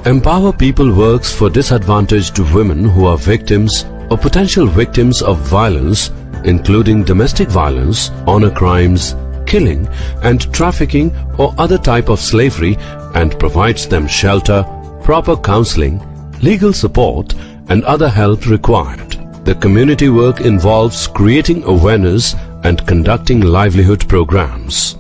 Empower People works for disadvantaged women who are victims or potential victims of violence, including domestic violence, honor crimes, killing and trafficking or other type of slavery, and provides them shelter, proper counseling, legal support and other help required. The community work involves creating awareness and conducting livelihood programs.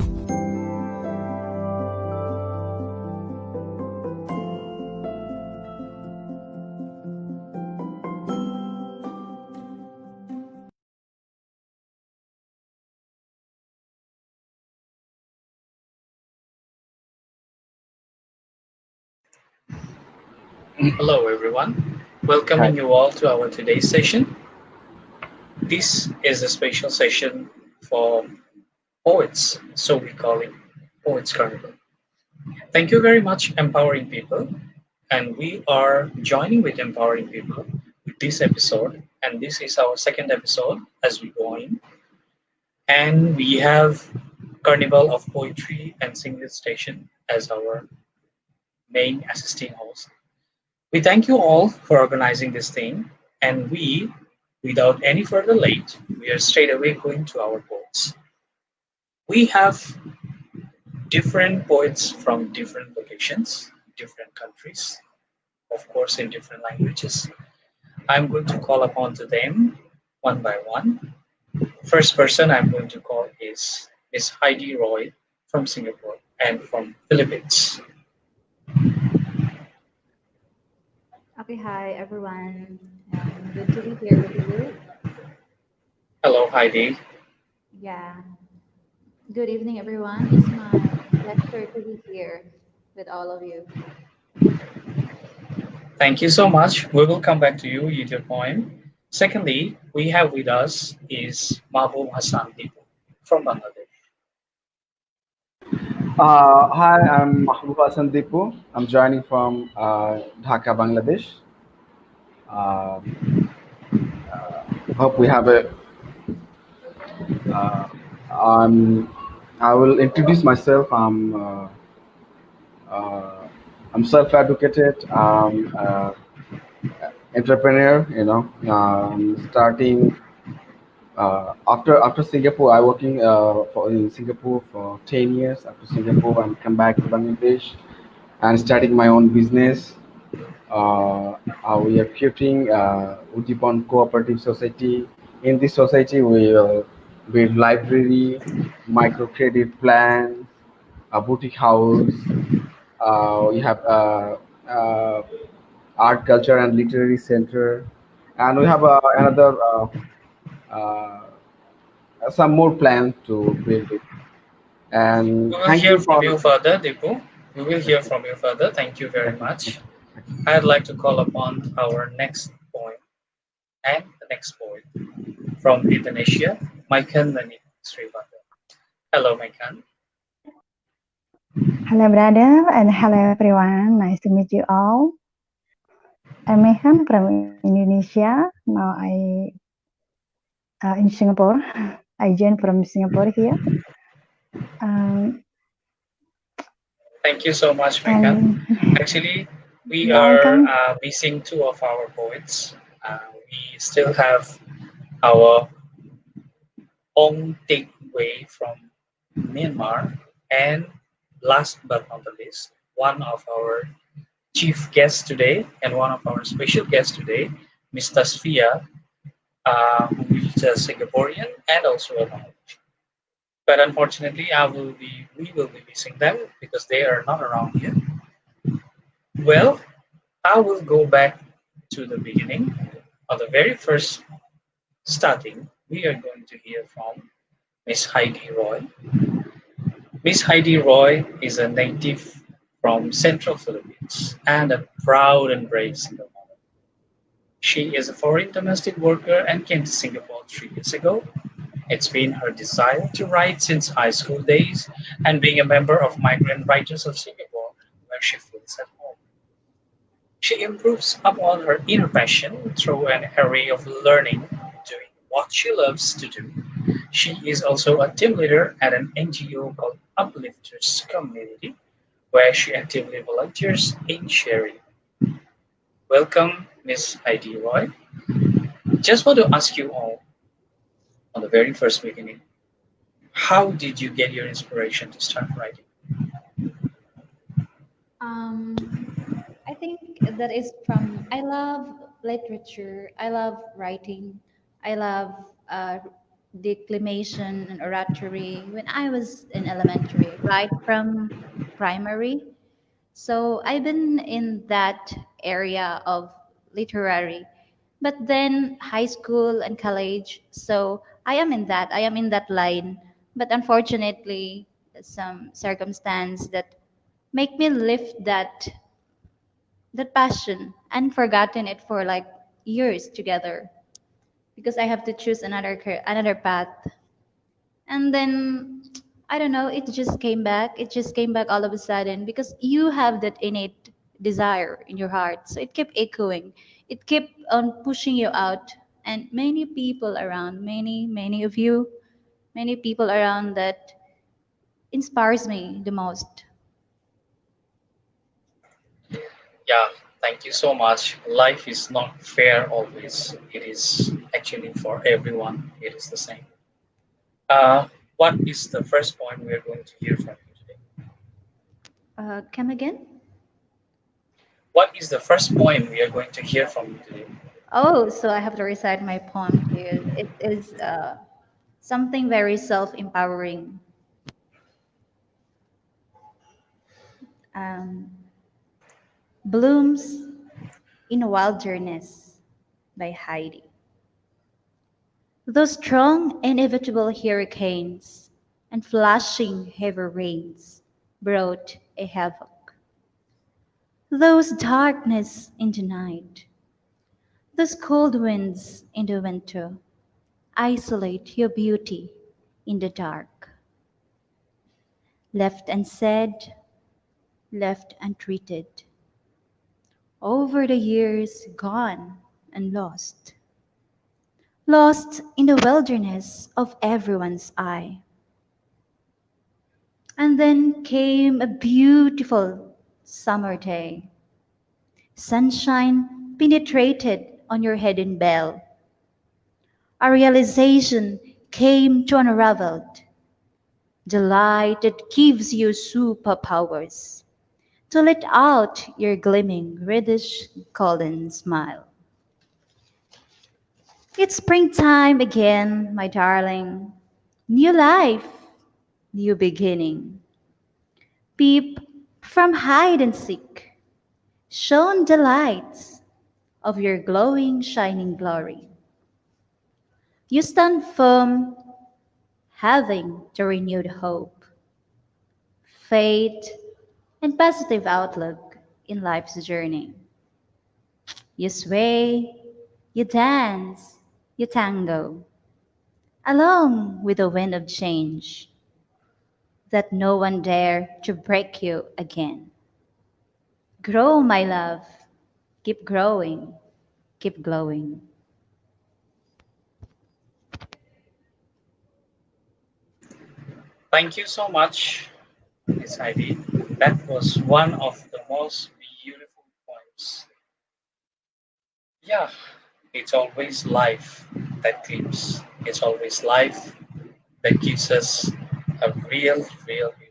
Hello everyone, welcoming you all to our today's session. This is a special session for poets, so we call it Poets Carnival. Thank you very much, Empowering People, and we are joining with Empowering People with this episode, and this is our second episode as we go in. And we have Carnival of Poetry and Singing Station as our main assisting host. We thank you all for organizing this thing, and without any further late, we are straight away going to our poets. We have different poets from different locations, different countries, of course in different languages. I'm going to call upon to them one by one. First person I'm going to call is Miss Haidee Roy from Singapore and from Philippines. Okay, hi everyone. Good to be here with you. Hello, Haidee. Yeah. Good evening, everyone. It's my pleasure to be here with all of you. Thank you so much. We will come back to you with your poem. Secondly, we have with us is Mahbub Hasan Dipu from Bangladesh. Hi, I'm Mahbub Hasan Dipu. I'm joining from Dhaka, Bangladesh. Hope we have a. I will introduce myself. I'm self-advocated. Entrepreneur. Starting after Singapore, I working in Singapore for 10 years. After Singapore, I'm come back to Bangladesh and starting my own business. We are creating Udipon Cooperative Society. In this society, we will build library, microcredit plan, a boutique house. We have art, culture, and literary center, and we have another some more plan to build it. And We will thank hear you from for. you further, Dipu. We will hear from you further. Thank you very much. I'd like to call upon our next poet and the next poet from Indonesia, Maikan Nani Srivata. Hello, Maikan. Hello, brother, and hello, everyone. Nice to meet you all. I'm Mehan from Indonesia. Now I in Singapore. I joined from Singapore here. Thank you so much, Maikan. Actually, we are missing two of our poets. We still have our Ong Tik Wei from Myanmar, and last but not the least, one of our chief guests today and one of our special guests today, Ms. Tasfia, who is a Singaporean and also a Malaysian. But unfortunately, we will be missing them because they are not around here. Well, I will go back to the beginning, or the very first starting. We are going to hear from Miss Haidee Roy. Miss Haidee Roy is a native from Central Philippines and a proud and brave single mother. She is a foreign domestic worker and came to Singapore 3 years ago. It's been her desire to write since high school days and being a member of Migrant Writers of Singapore, where she feels at home. She improves upon her inner passion through an array of learning, doing what she loves to do. She is also a team leader at an NGO called Uplifters Community, where she actively volunteers in sharing Welcome, Miss Haidee Roy. Just want to ask you all on the very first beginning, how did you get your inspiration to start writing? Um, I think that is from, I love literature, I love writing, I love declamation and oratory when I was in elementary, right from primary. So I've been in that area of literary, but then high school and college. So I am in that line. But unfortunately, some circumstance that make me lift that passion and forgotten it for like years together because I have to choose another path. And then I don't know, it just came back. It just came back all of a sudden because you have that innate desire in your heart. So it kept echoing. It kept on pushing you out. And many people around, many of you, many people around that inspires me the most. Yeah, thank you so much. Life is not fair always. It is actually for everyone. It is the same. Uh, what is the first point we are going to hear from you today? Come again? What is the first poem we are going to hear from you today? Oh, so I have to recite my poem to you. It is something very self-empowering. Um, Blooms in Wilderness by Haidee. Those strong, inevitable hurricanes and flashing heavy rains brought a havoc. Those darkness in the night, those cold winds in the winter, isolate your beauty in the dark. Left unsaid, left untreated. Over the years gone and lost. Lost in the wilderness of everyone's eye. And then came a beautiful summer day. Sunshine penetrated on your hidden bell. A realization came to unravel the light that gives you superpowers to let out your gleaming reddish golden smile. It's springtime again, my darling. New life, new beginning. Peep from hide and seek. Shone the lights of your glowing, shining glory. You stand firm, having the renewed hope, faith, and positive outlook in life's journey. You sway, you dance, you tango, along with the wind of change, that no one dare to break you again. Grow, my love, keep growing, keep glowing. Thank you so much, Miss Heidi. That was one of the most beautiful poems. Yeah, it's always life that keeps. It's always life that gives us a real beauty.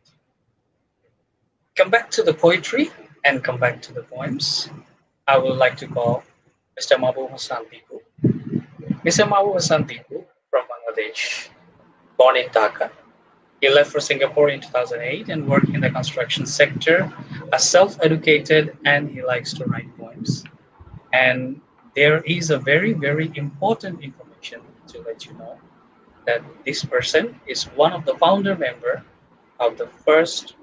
Come back to the poetry and come back to the poems. I would like to call Mr. Mahbub Hasan Dipu. Mr. Mahbub Hasan Dipu from Bangladesh, born in Dhaka. He left for Singapore in 2008 and worked in the construction sector as self-educated, and he likes to write poems. And there is a very important information to let you know that this person is one of the founder member of the first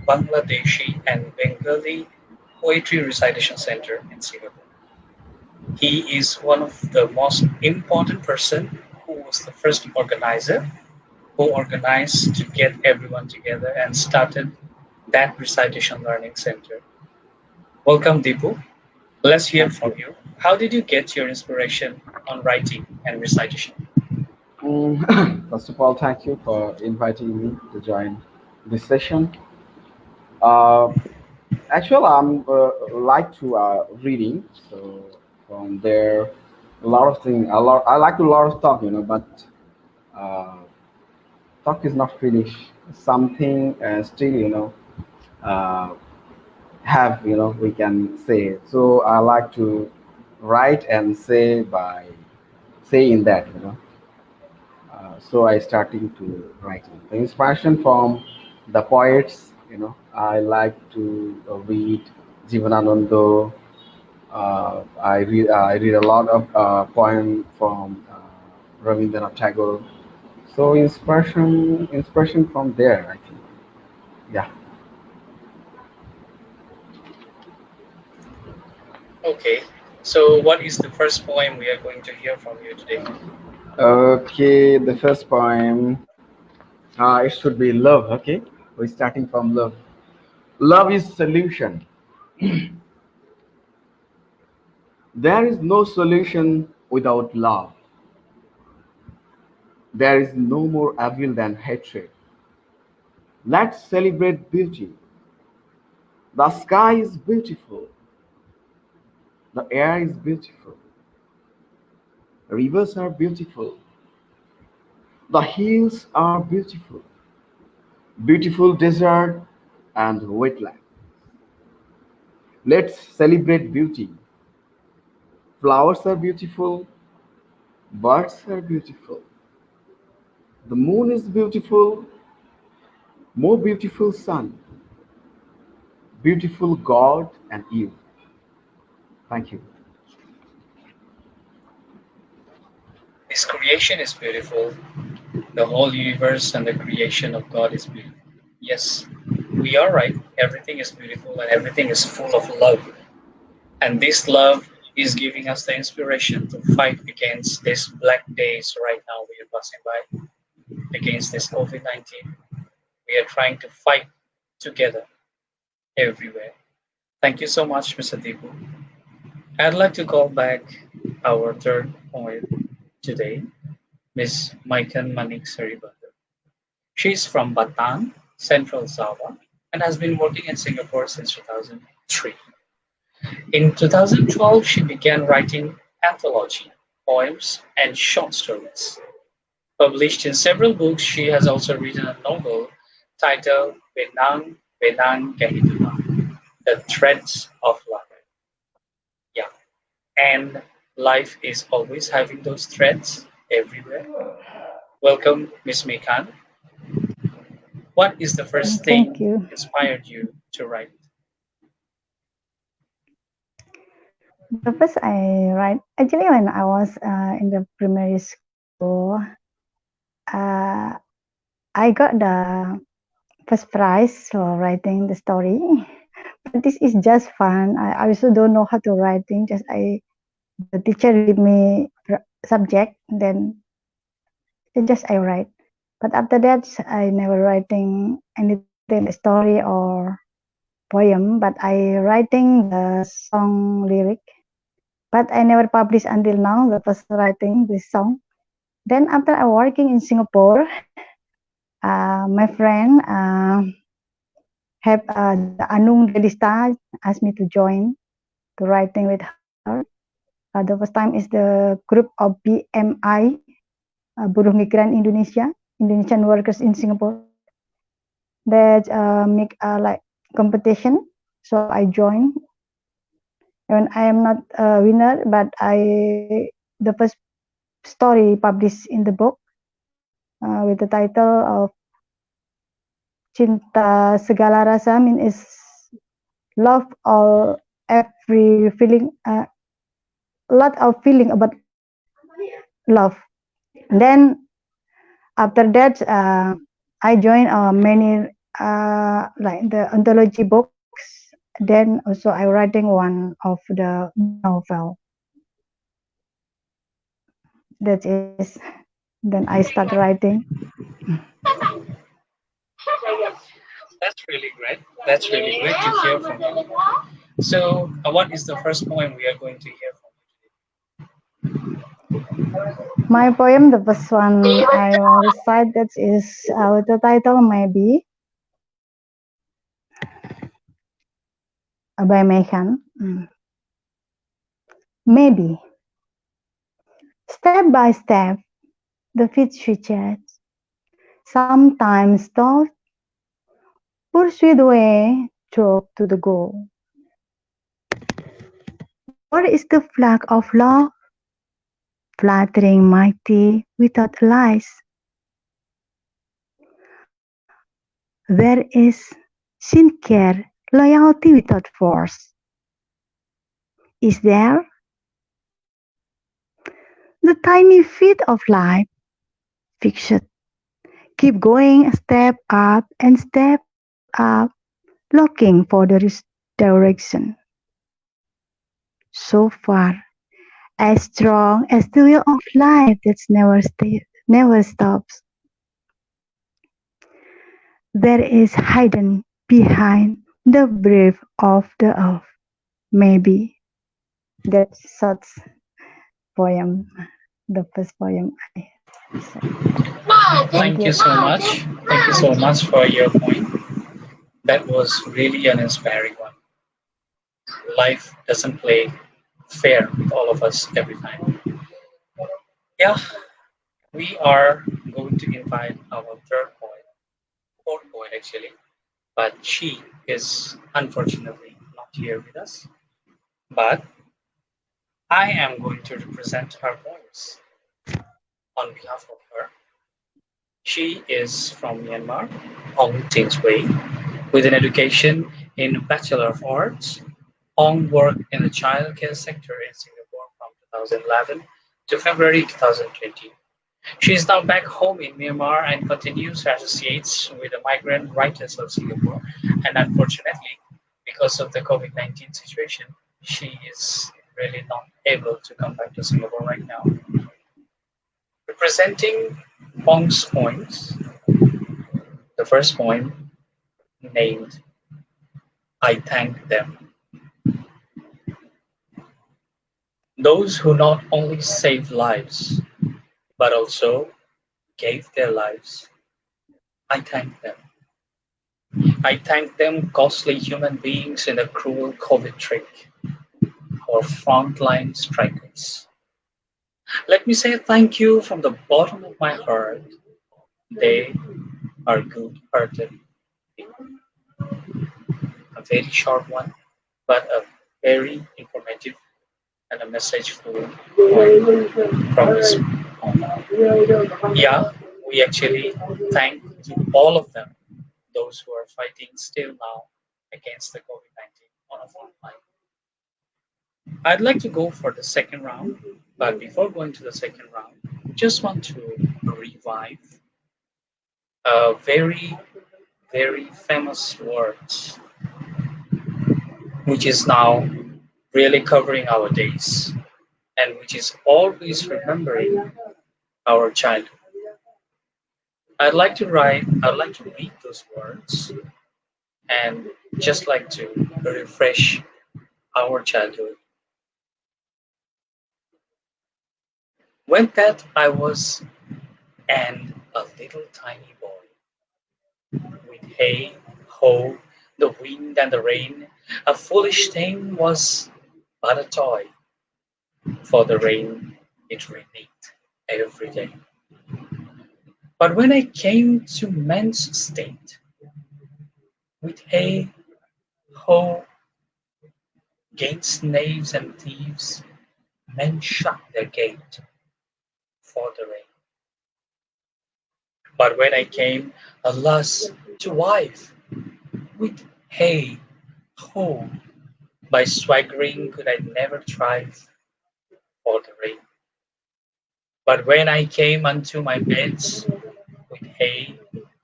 Bangladeshi and Bengali poetry recitation center in Singapore. He is one of the most important person who was the first organizer who organized to get everyone together and started that recitation learning center. Welcome, Dipu. Let's hear Thank from you. you. How did you get your inspiration on writing and recitation? First of all, thank you for inviting me to join this session. Uh, Actually, I'm like to reading. So from there, a lot of things. A lot. I like a lot of stuff, but uh, talk is not finished. Something still, uh, have we can say. So I like to write and say by saying that. So I starting to writing. The inspiration from the poets. I like to read Jivananando. I read a lot of poem from Rabindranath Tagore. So inspiration from there, I think. Yeah. Okay. So, what is the first poem we are going to hear from you today? Okay, the first poem. It should be love. Okay, we're starting from love. Love is solution. There is no solution without love. There is no more evil than hatred. Let's celebrate beauty. The sky is beautiful. The air is beautiful. Rivers are beautiful. The hills are beautiful. Beautiful desert and wetland. Let's celebrate beauty. Flowers are beautiful. Birds are beautiful. The moon is beautiful. More beautiful sun. Beautiful God and you. Thank you. This creation is beautiful. The whole universe and the creation of God is beautiful. Yes, we are right. Everything is beautiful and everything is full of love. And this love is giving us the inspiration to fight against these black days right now we are passing by, against this COVID 19. We are trying to fight together everywhere. Thank you so much, Mr. Dipu. I'd like to call back our third poet today, Miss Maikan Manik Saribanda. She's from Bataan, Central Java, and has been working in Singapore since 2003. In 2012, she began writing anthology, poems, and short stories. Published in several books, she has also written a novel titled Benang Benang Kehidupan, The Threads of Life. Yeah, and life is always having those threads everywhere. Welcome, Miss Mekan. What is the first Thank thing you. inspired you to write? The first I write, actually, when I was in the primary school, uh, I got the first prize for writing the story. But this is just fun. I also don't know how to writing. Just the teacher give me subject, then just I write. But after that, I never writing anything story or poem. But I writing the song lyric. But I never published until now. The first writing this song. Then after I working in Singapore, my friend have the Anung Delista asked me to join to writing with her. The first time is the group of BMI, Buruh Migran Indonesia, Indonesian workers in Singapore. That make like competition. So I joined. And I am not a winner, but the first story published in the book with the title of Cinta Segala Rasa, is love all every feeling, a lot of feeling about love. Then after that, I joined many like the anthology books. Then also I writing one of the novel. That is. Then I start writing. That's really great. That's really great to hear from you. So, what is the first poem we are going to hear from My poem, the first one I will recite, that is with the title Maybe. by Megan. Maybe, step by step, the feet switches, sometimes stalled, pursued away, drove to the goal. War is the flag of love, fluttering mighty without lies. There is sincere loyalty without force. Is there? The tiny feet of life, fixed, keep going step up and step up, looking for the direction. So far, as strong as the wheel of life that never stops. There is hidden behind the breath of the earth. Maybe that's such poem, the first poem I said. Thank you so much. Thank you so much for your point. That was really an inspiring one. Life doesn't play fair with all of us every time. Yeah, we are going to invite our third poet, fourth poet actually, but she is unfortunately not here with us. But I am going to represent her voice on behalf of her. She is from Myanmar, Ong Tingsway, with an education in Bachelor of Arts. Ong worked in the childcare sector in Singapore from 2011 to February 2020. She is now back home in Myanmar and continues her associates with the Migrant Writers of Singapore. And unfortunately, because of the COVID-19 situation, she is really not able to come back to Singapore right now. Representing Ong's poems, the first poem named I Thank Them. Those who not only saved lives, but also gave their lives, I thank them. I thank them, costly human beings in a cruel COVID trick, our frontline strikers. Let me say thank you from the bottom of my heart. They are good-hearted people. A very short one, but a very informative and a messageful point from this poem. Yeah, we actually thank to all of them, those who are fighting still now against the COVID-19 on a front line. I'd like to go for the second round, but before going to the second round, just want to revive a very, very famous words, which is now really covering our days and which is always remembering our childhood. I'd like to read those words and just like to refresh our childhood. When that I was and a little tiny boy, with hay, hoe, the wind and the rain, a foolish thing was but a toy, for the rain it rained every day. But when I came to man's state, with hay, hoe, gainst knaves and thieves, men shut their gate for the rain. But when I came, alas, to wife, with hay, ho, by swaggering could I never thrive for the rain. But when I came unto my beds, with hay,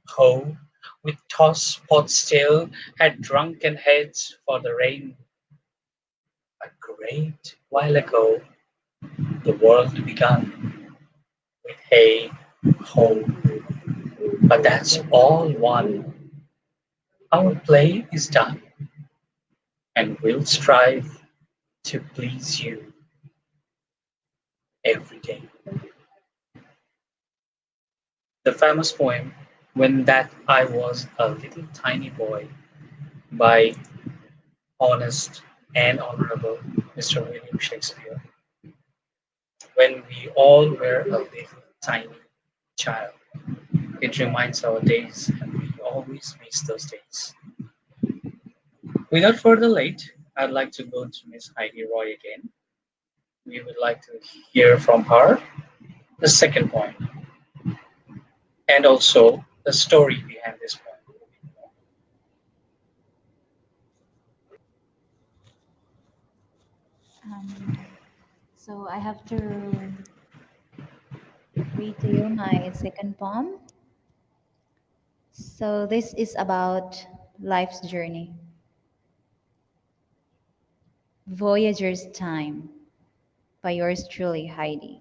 ho, with toss pot still, had drunken heads for the rain. A great while ago, the world begun, with hay, ho, but that's all one. Our play is done, and we'll strive to please you every day. The famous poem, When That I Was a Little Tiny Boy, by honest, and honorable Mr. William Shakespeare. When we all were a little tiny child, it reminds our days, and we always miss those days. Without further late, I'd like to go to Miss Haidee Roy again. We would like to hear from her the second point and also the story behind this point. So I have to read to you my second poem. So this is about life's journey. Voyager's Time by yours truly, Haidee.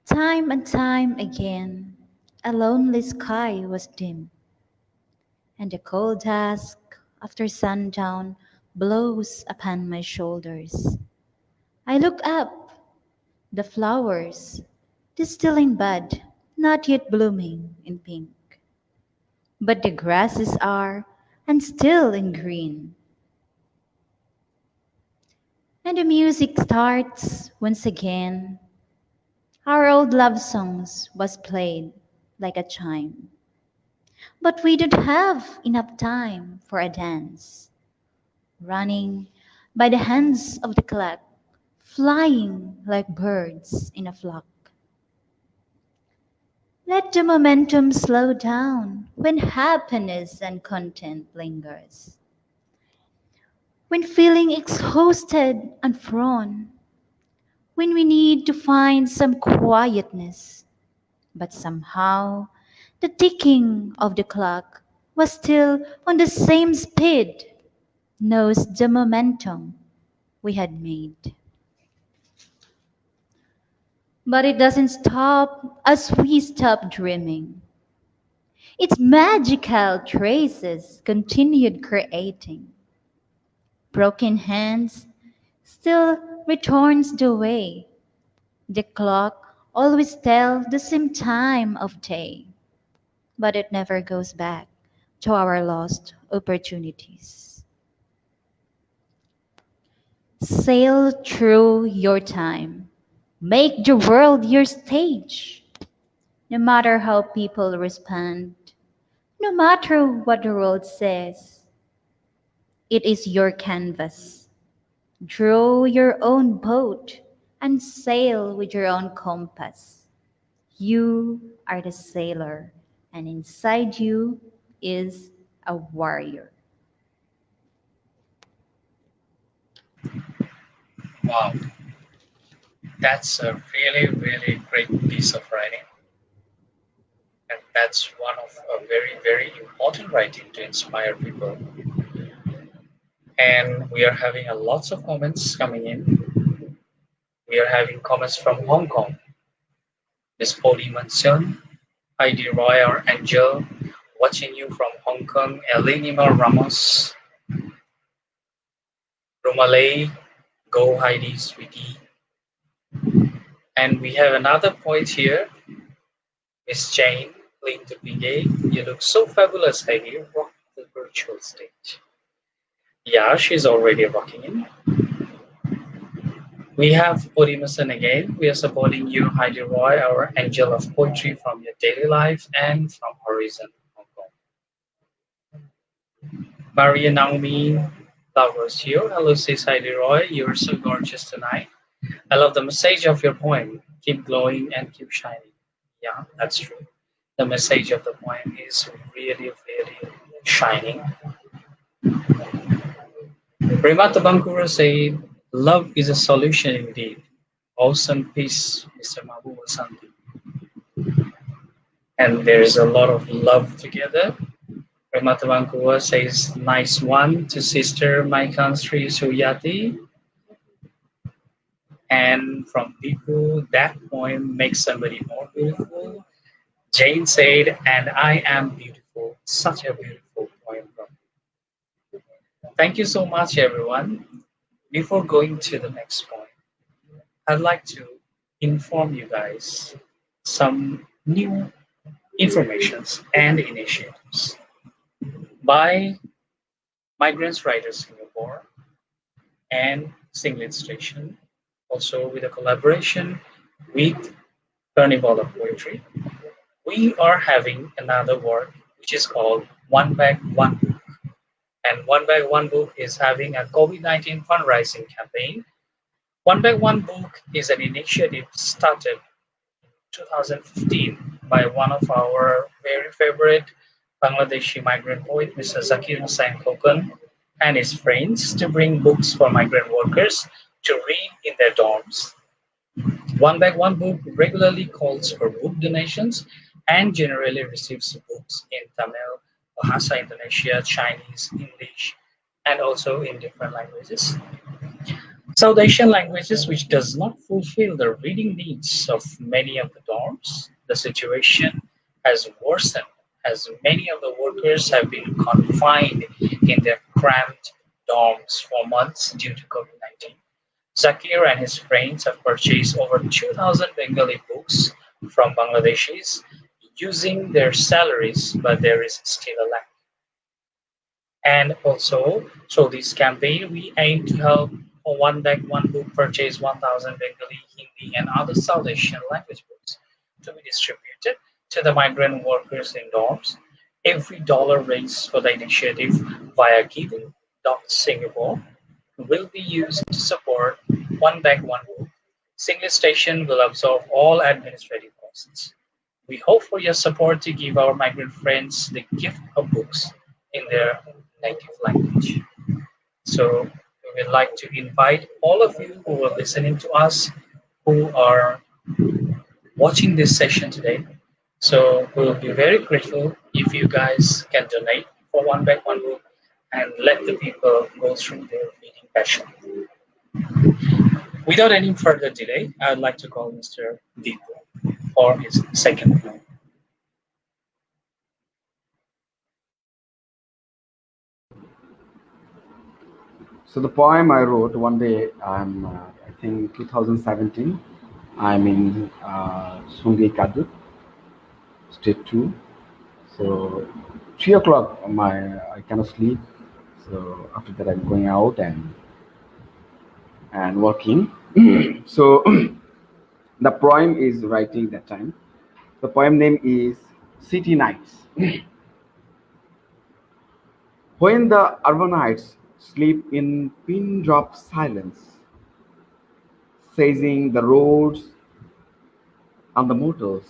Time and time again, a lonely sky was dim, and the cold dusk after sundown blows upon my shoulders. I look up, the flowers, they still in bud, not yet blooming in pink. But the grasses are, and still in green. And the music starts once again. Our old love songs was played like a chime. But we don't have enough time for a dance. Running by the hands of the clock, flying like birds in a flock. Let the momentum slow down when happiness and content lingers. When feeling exhausted and frown, when we need to find some quietness, but somehow the ticking of the clock was still on the same speed, knows the momentum we had made. But it doesn't stop as we stop dreaming. Its magical traces continued creating. Broken hands still returns the way. The clock always tells the same time of day, but it never goes back to our lost opportunities. Sail through your time. Make the world your stage. No matter how people respond, no matter what the world says, it is your canvas. Draw your own boat and sail with your own compass. You are the sailor, and inside you is a warrior. Wow, that's a really, really great piece of writing. And that's one of a very, very important writing to inspire people. And we are having a lots of comments coming in. We are having comments from Hong Kong. Miss Polly Manson, Haidee Roy or Angel, watching you from Hong Kong, Elenima Ramos, Rumalay, go Haidee, sweetie. And we have another point here, Miss Jane, playing to Pigay. You look so fabulous, Haidee. Rock the virtual stage. Yeah, she's already rocking in. We have Podimasan again. We are supporting you, Haidee Roy, our angel of poetry from your daily life and from Horizon, Hong Kong. Maria Naomi Flowers here. Hello, sis Haidee Roy. You're so gorgeous tonight. I love the message of your poem. Keep glowing and keep shining. Yeah, that's true. The message of the poem is really, really shining. Remata Bankura said, love is a solution indeed. Awesome piece, Mr. Mahbub Santi. And there's a lot of love together. Remata Bankura says, nice one to sister Migrants Sri Suyati. And from Dipu, that poem makes somebody more beautiful. Jane said, and I am beautiful. Such a beautiful poem from you. Thank you so much, everyone. Before going to the next point, I'd like to inform you guys some new informations and initiatives. By Migrants Writers Singapore, and Singlet Station, also with a collaboration with Carnival of Poetry. We are having another work which is called One Bag, One Book. And One Bag, One Book is having a COVID-19 fundraising campaign. One Bag, One Book is an initiative started 2015 by one of our very favorite Bangladeshi migrant poet, Mr. Zakir Hussain Khokon, and his friends to bring books for migrant workers to read in their dorms. One Bag One Book regularly calls for book donations and generally receives books in Tamil, Bahasa Indonesia, Chinese, English, and also in different languages. South Asian languages which does not fulfill the reading needs of many of the dorms. The situation has worsened as many of the workers have been confined in their cramped dorms for months due to COVID-19. Zakir and his friends have purchased over 2,000 Bengali books from Bangladeshis using their salaries, but there is still a lack. And also, through this campaign, we aim to help for One Bag, One Book purchase 1,000 Bengali, Hindi, and other South Asian language books to be distributed to the migrant workers in dorms. Every dollar raised for the initiative via Giving.Singapore will be used to support One Bag, One Book. Single Station will absorb all administrative costs. We hope for your support to give our migrant friends the gift of books in their native language. So we would like to invite all of you who are listening to us, who are watching this session today. So we'll be very grateful if you guys can donate for One Bag, One Book and let the people go through their reading passion. Without any further delay, I would like to call Mr. Dipu for his second poem. So the poem I wrote one day, I think 2017. I'm in Sungai Kadut, State 2. So 3 o'clock, I cannot sleep. So after that, I'm going out and working. So the poem is writing that time. The poem name is City Nights. When the urbanites sleep in pin drop silence, seizing the roads and the motors,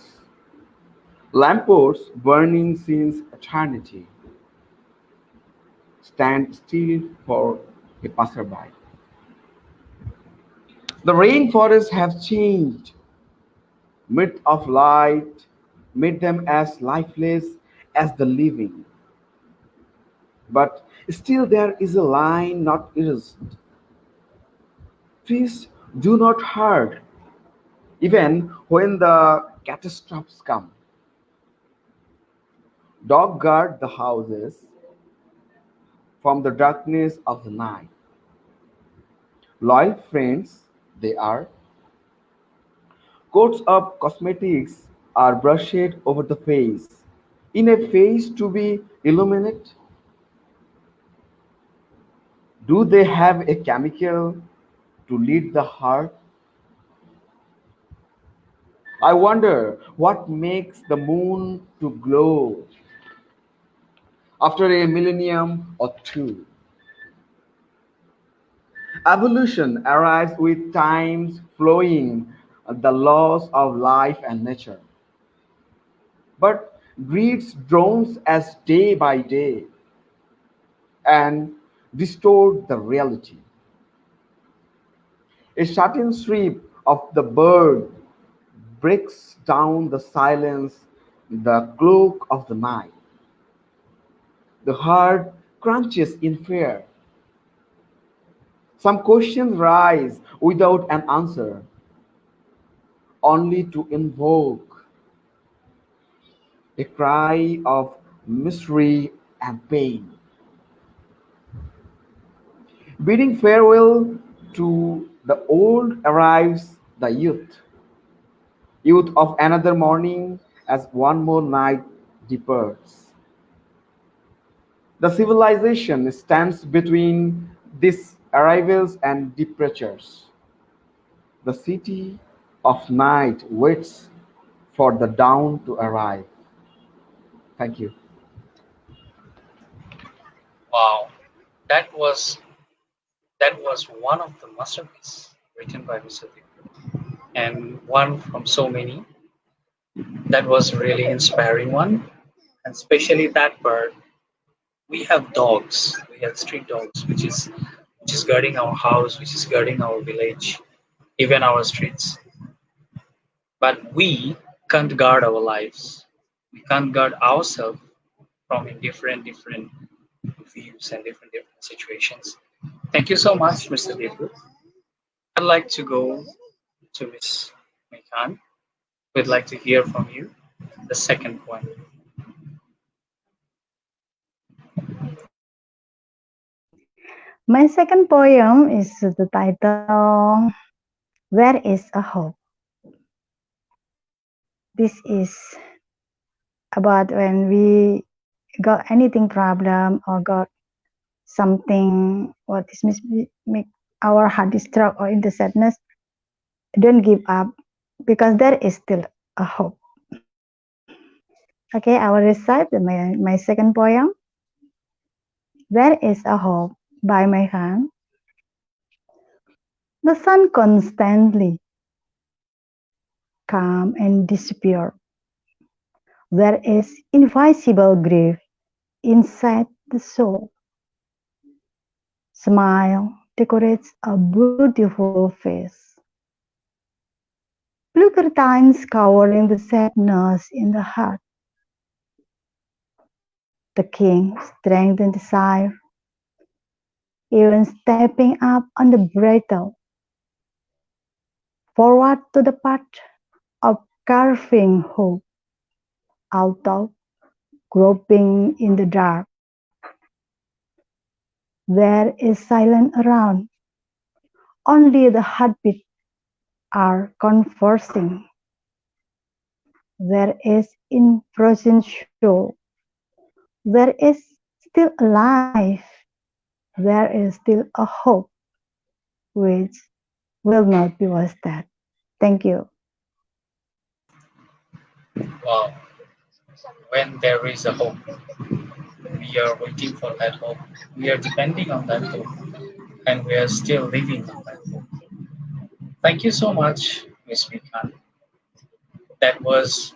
lampposts burning since eternity, stand still for a passerby. The rainforests have changed, mid of light, made them as lifeless as the living. But still there is a line not erased. Trees do not hurt, even when the catastrophes come. Dog guard the houses from the darkness of the night. Loyal friends they are. Coats of cosmetics are brushed over the face. In a face to be illuminate, do they have a chemical to lead the heart? I wonder what makes the moon to glow after a millennium or two. Evolution arrives with times flowing, the laws of life and nature. But breeds drones as day by day and distort the reality. A certain sweep of the bird breaks down the silence, the cloak of the night. The heart crunches in fear. Some questions rise without an answer, only to invoke a cry of misery and pain. Bidding farewell to the old arrives the youth, youth of another morning as one more night departs. The civilization stands between these arrivals and departures. The city of night waits for the dawn to arrive. Thank you. Wow, that was that was one of the masterpieces written by Mr. Dipu, and one from so many. That was a really inspiring one, and especially that part. We have dogs. We have street dogs, which is guarding our house, which is guarding our village, even our streets. But we can't guard our lives. We can't guard ourselves from different views and different situations. Thank you so much, Mr. Deepu. I'd like to go to Miss Mekan. We'd like to hear from you the second point. My second poem is the title Where is a Hope? This is about when we got anything problem or got something what is make our heart distraught or in the sadness, don't give up because there is still a hope. Okay, I will recite my second poem. There is a hope by my hand. The sun constantly come and disappear. There is invisible grief inside the soul. Smile decorates a beautiful face. Blue curtains covering the sadness in the heart. The king strengthened desire, even stepping up on the bridle, forward to the path of carving hope, although groping in the dark. There is silence around, only the heartbeat are conversing. There is in frozen show, there is still a life, there is still a hope which will not be wasted. Thank you. Wow, when there is a hope, we are waiting for that hope. We are depending on that hope, and we are still living on that hope. Thank you so much, Miss Mikan. That was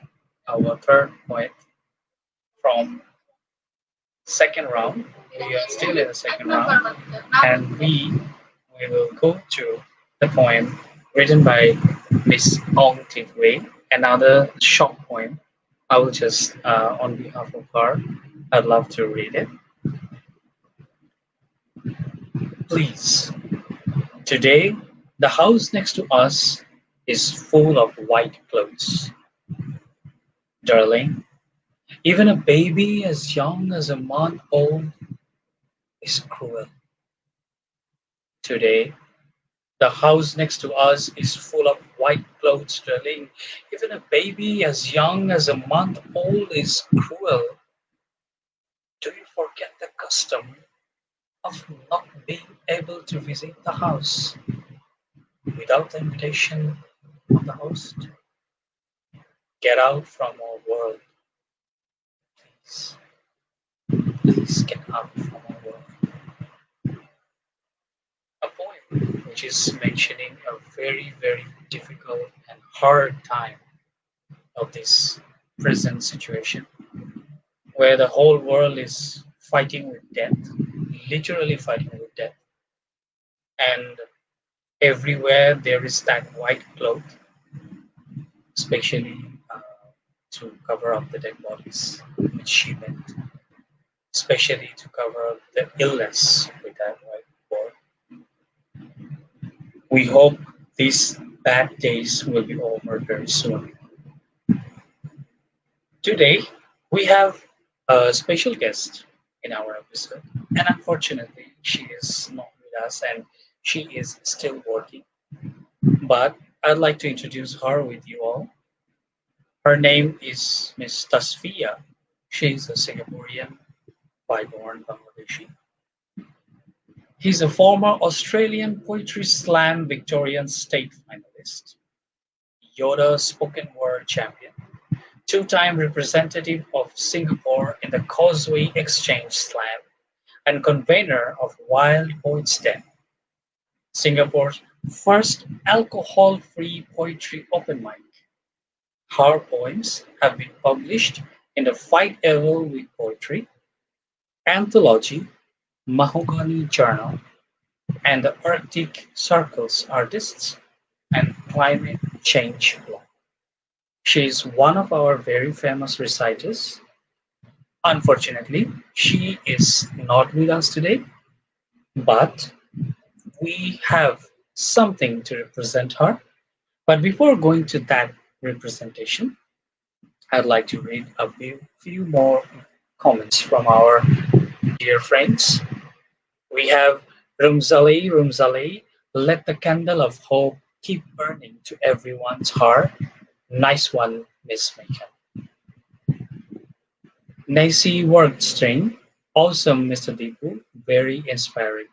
our third point from second round. We are still in the second round, and we will go to the poem written by Miss Ong Tin Wei, another short poem. I will just, on behalf of her, I'd love to read it. Please, today the house next to us is full of white clothes. Darling, even a baby as young as a month old is cruel. Today, the house next to us is full of white clothes, darling. Even a baby as young as a month old is cruel. Do you forget the custom of not being able to visit the house without the invitation of the host? Get out from our world, please. Please get out from our world. A poem which is mentioning a very difficult and hard time of this present situation where the whole world is fighting with death, literally fighting with death, and everywhere there is that white cloth, especially to cover up the dead bodies, which she meant, especially to cover up the illness with that white cloth. We hope these bad days will be over very soon. Today, we have a special guest in our episode, and unfortunately, she is not with us and she is still working. But I'd like to introduce her with you all. Her name is Miss Tasfia. She is a Singaporean Thai-born Bangladeshi. He's a former Australian Poetry Slam Victorian State finalist, Yoda Spoken Word champion, two-time representative of Singapore in the Causeway Exchange Slam, and convener of Wild Poets Den, Singapore's first alcohol-free poetry open mic. Her poems have been published in the Fight Evil with Poetry, Anthology, Mahogany Journal, and the Arctic Circle's Artists and Climate Change blog. She is one of our very famous reciters. Unfortunately, she is not with us today, but we have something to represent her. But before going to that representation, I'd like to read a few more comments from our dear friends. We have Rumzali, let the candle of hope keep burning to everyone's heart. Nice one, Miss Megan. Nancy Workstring, awesome, Mr. Dipu, very inspiring.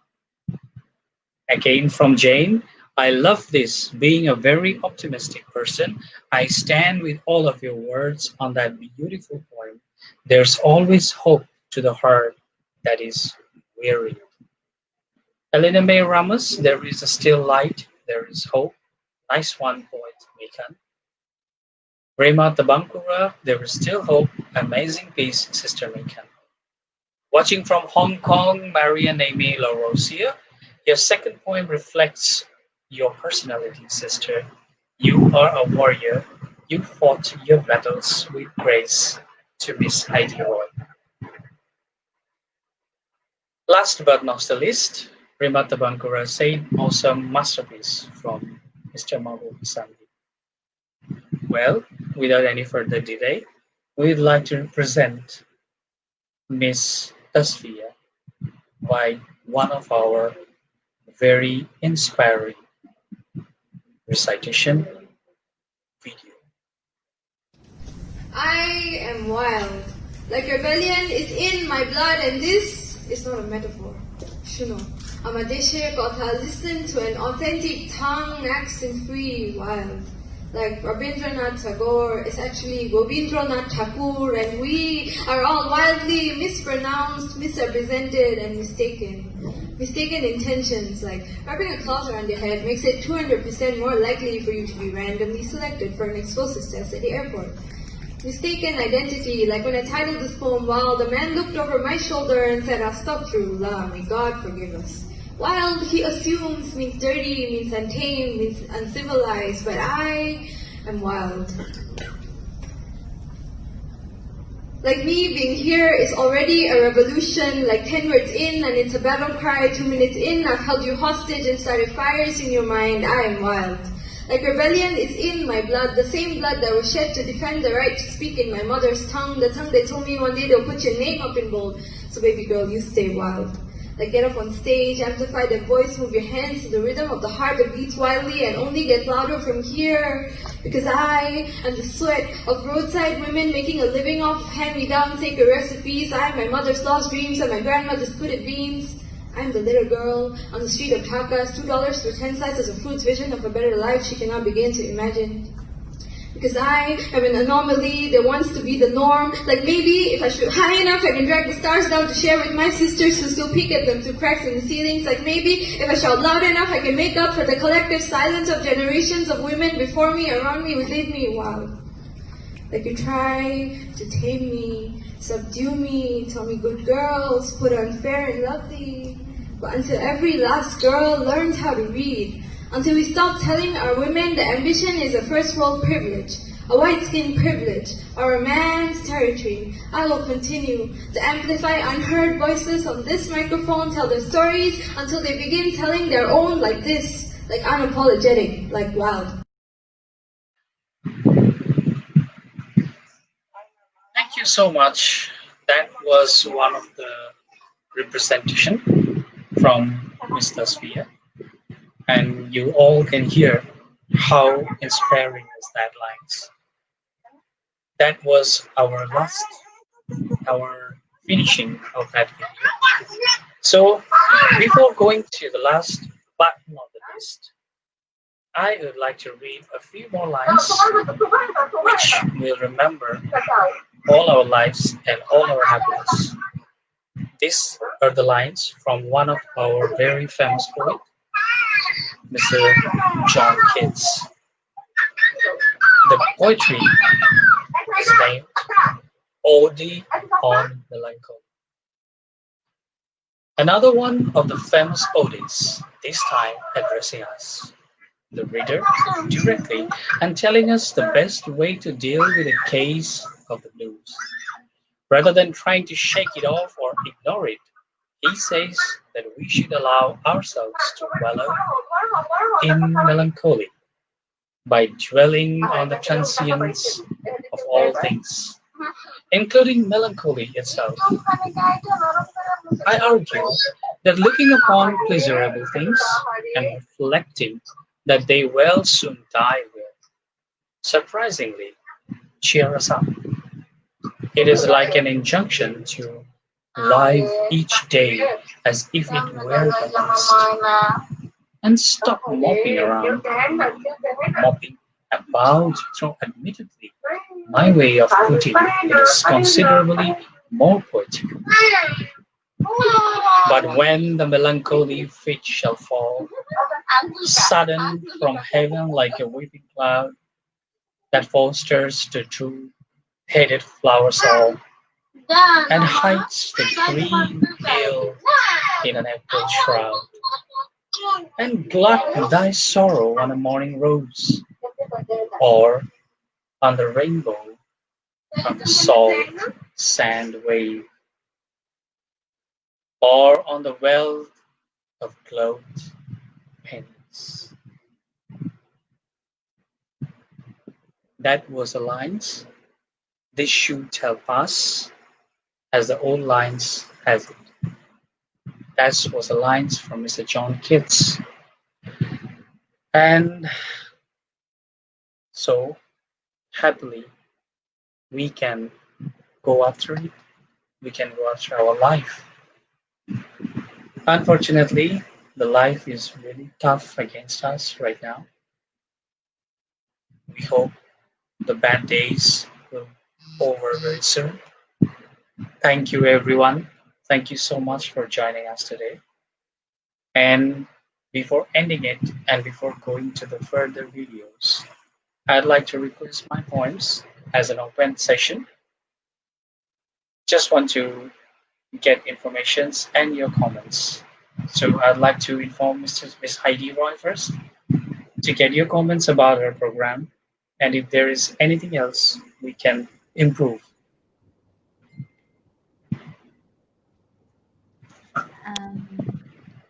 Again from Jane, I love this. Being a very optimistic person, I stand with all of your words on that beautiful poem. There's always hope to the heart that is weary. Elena May Ramos, there is a still light, there is hope. Nice one, poet Mekan. Rema Tabankura, there is still hope. Amazing piece, Sister Mekan. Watching from Hong Kong, Maria Naime Larosia, your second poem reflects your personality, sister. You are a warrior. You fought your battles with grace. To Miss Haidee Roy. Last but not the least, Rema Tabankura said, awesome masterpiece from Mr. Mahbub Hasan. Well, without any further delay, we'd like to present Miss Tasfia by one of our very inspiring recitation video. I am wild. Like rebellion is in my blood, and this is not a metaphor. Shuno. I'm a deshe kotha. Listen to an authentic tongue, accent free, wild. Like Rabindranath Tagore, it's actually Gobindranath Thakur, and we are all wildly mispronounced, misrepresented, and mistaken. Mistaken intentions, like wrapping a cloth around your head makes it 200% more likely for you to be randomly selected for an explosives test at the airport. Mistaken identity, like when I titled this poem while the man looked over my shoulder and said, Astaghfirullah, may God forgive us. Wild, he assumes, means dirty, means untamed, means uncivilized, but I am wild. Like me, being here is already a revolution, like 10 words in and it's a battle cry, 2 minutes in, I've held you hostage and started fires in your mind, I am wild. Like rebellion is in my blood, the same blood that was shed to defend the right to speak in my mother's tongue, the tongue that told me one day they'll put your name up in bold, so baby girl, you stay wild. Like get up on stage, amplify the voice, move your hands to the rhythm of the heart that beats wildly and only gets louder from here. Because I am the sweat of roadside women making a living off hand-me-down sacred recipes. I am my mother's lost dreams and my grandmother's pudded beans. I am the little girl on the street of Dhaka's $2 for 10 slices of fruit's vision of a better life she cannot begin to imagine. Because I am an anomaly that wants to be the norm. Like maybe if I shoot high enough, I can drag the stars down to share with my sisters who still peek at them through cracks in the ceilings. Like maybe if I shout loud enough, I can make up for the collective silence of generations of women before me, around me, who leave me wild. Like you try to tame me, subdue me, tell me good girls, put on fair and lovely. But until every last girl learns how to read, until we stop telling our women that ambition is a first world privilege, a white-skin privilege, or a man's territory, I will continue to amplify unheard voices on this microphone, tell their stories until they begin telling their own like this, like unapologetic, like wild. Thank you so much. That was one of the representation from Ms. Tasfia. And you all can hear how inspiring is that lines. That was our finishing of that video. So before going to the last button on the list, I would like to read a few more lines which will remember all our lives and all our happiness. These are the lines from one of our very famous poets, Mr. John Keats. The poetry is named Ode on Melancholy. Another one of the famous odes, this time addressing us, the reader, directly and telling us the best way to deal with a case of the blues. Rather than trying to shake it off or ignore it, he says that we should allow ourselves to wallow in melancholy by dwelling on the transience of all things, including melancholy itself. I argue that looking upon pleasurable things and reflecting that they will soon die will, surprisingly, cheer us up. It is like an injunction to live each day as if it were the last, and stop moping around, moping about, so admittedly, my way of putting it is considerably more poetic. But when the melancholy fit shall fall, sudden from heaven like a weeping cloud, that fosters the true-headed flowers all, and hides the green hill in an April shroud, and glut thy sorrow on a morning rose, or on the rainbow from the salt sand wave, or on the wealth of clothed pennies. That was the lines. This should help us, as the old lines has it. That was the lines from Mr. John Keats. And so, happily, we can go after it. We can go after our life. Unfortunately, the life is really tough against us right now. We hope the bad days will over very soon. Thank you, everyone. Thank you so much for joining us today. And before ending it and before going to the further videos, I'd like to request my poems as an open session. Just want to get informations and your comments. So I'd like to inform Miss Haidee Roy first to get your comments about our program, and if there is anything else we can improve.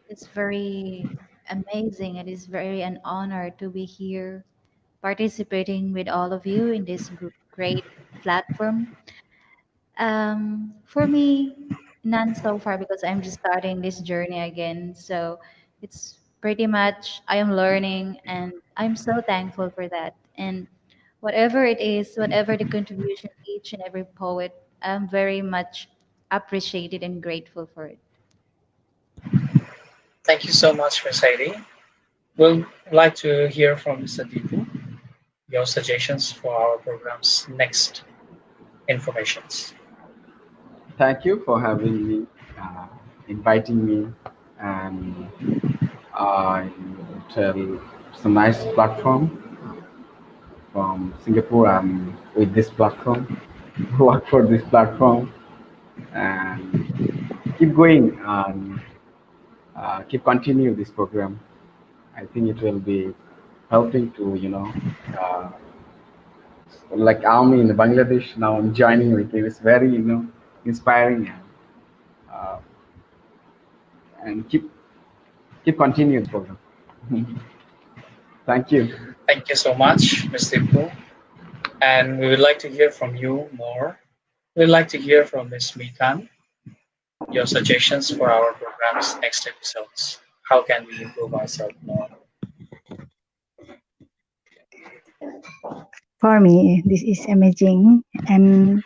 It's very amazing. It is very an honor to be here participating with all of you in this great platform. For me, none so far because I'm just starting this journey again. So it's pretty much I am learning and I'm so thankful for that. And whatever it is, whatever the contribution each and every poet, I'm very much appreciated and grateful for it. Thank you so much, Ms. Haidee. We'll like to hear from Mr. Dipu, your suggestions for our program's next informations. Thank you for having me, inviting me, and I tell it's a nice platform from Singapore. I'm with this platform, work for this platform, and keep going and keep continue this program. I think it will be helping to uh, like army in Bangladesh. Now I'm joining with it. It's very inspiring uh, and keep continue the program. Thank you. Thank you so much, Ms. Dipu. And we would like to hear from you more. We'd like to hear from Ms. Mikan, your suggestions for our program's next episodes. How can we improve ourselves more? For me, this is amazing and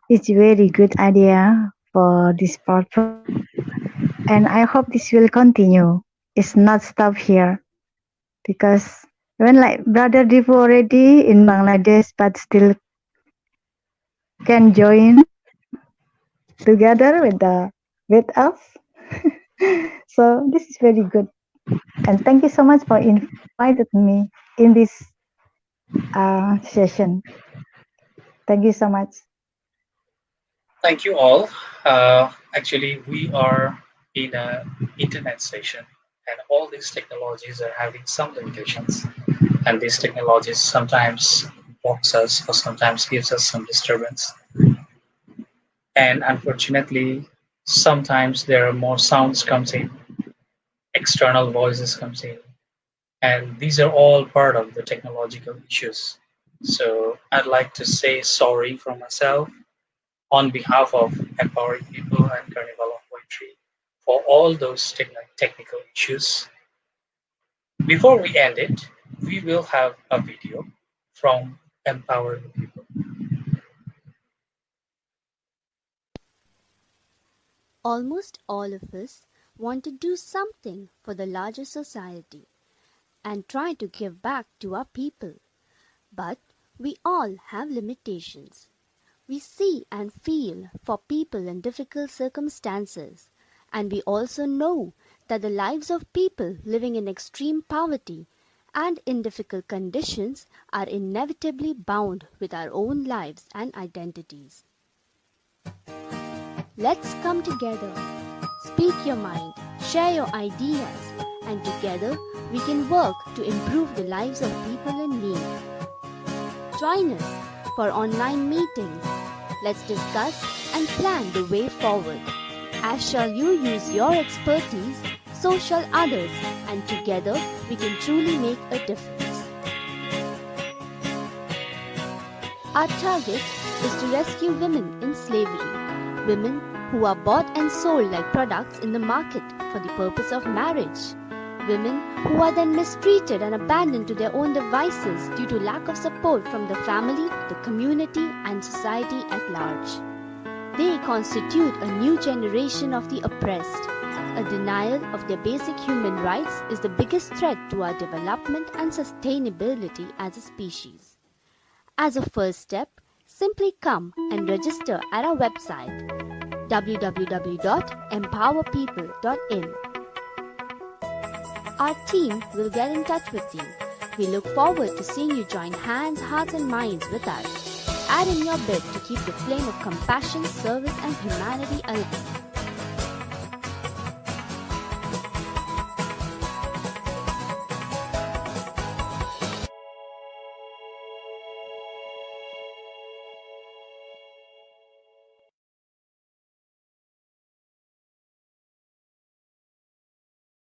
it's a very good idea for this purpose, and I hope this will continue. It's not stop here because when like brother Dipu already in Bangladesh, but still can join together with us. So this is very good, and thank you so much for invited me in this session. Thank you so much. Thank you all. Actually, we are in an internet session, and all these technologies are having some limitations. And these technologies sometimes blocks us or sometimes gives us some disturbance. And unfortunately, sometimes there are more sounds comes in, external voices comes in, and these are all part of the technological issues. So I'd like to say sorry from myself on behalf of Empowering People and Carnival of Poetry for all those technical issues. Before we end it, we will have a video from Empowering People. Almost all of us want to do something for the larger society and try to give back to our people. But we all have limitations. We see and feel for people in difficult circumstances, and we also know that the lives of people living in extreme poverty and in difficult conditions are inevitably bound with our own lives and identities. Let's come together, speak your mind, share your ideas, and together we can work to improve the lives of people in need. Join us for online meetings. Let's discuss and plan the way forward. As shall you use your expertise, so shall others, and together we can truly make a difference. Our target is to rescue women in slavery, women who are bought and sold like products in the market for the purpose of marriage, women who are then mistreated and abandoned to their own devices due to lack of support from the family, the community, and society at large. They constitute a new generation of the oppressed. A denial of their basic human rights is the biggest threat to our development and sustainability as a species. As a first step, simply come and register at our website www.empowerpeople.in. Our team will get in touch with you. We look forward to seeing you join hands, hearts and minds with us. Add in your bit to keep the flame of compassion, service and humanity alive.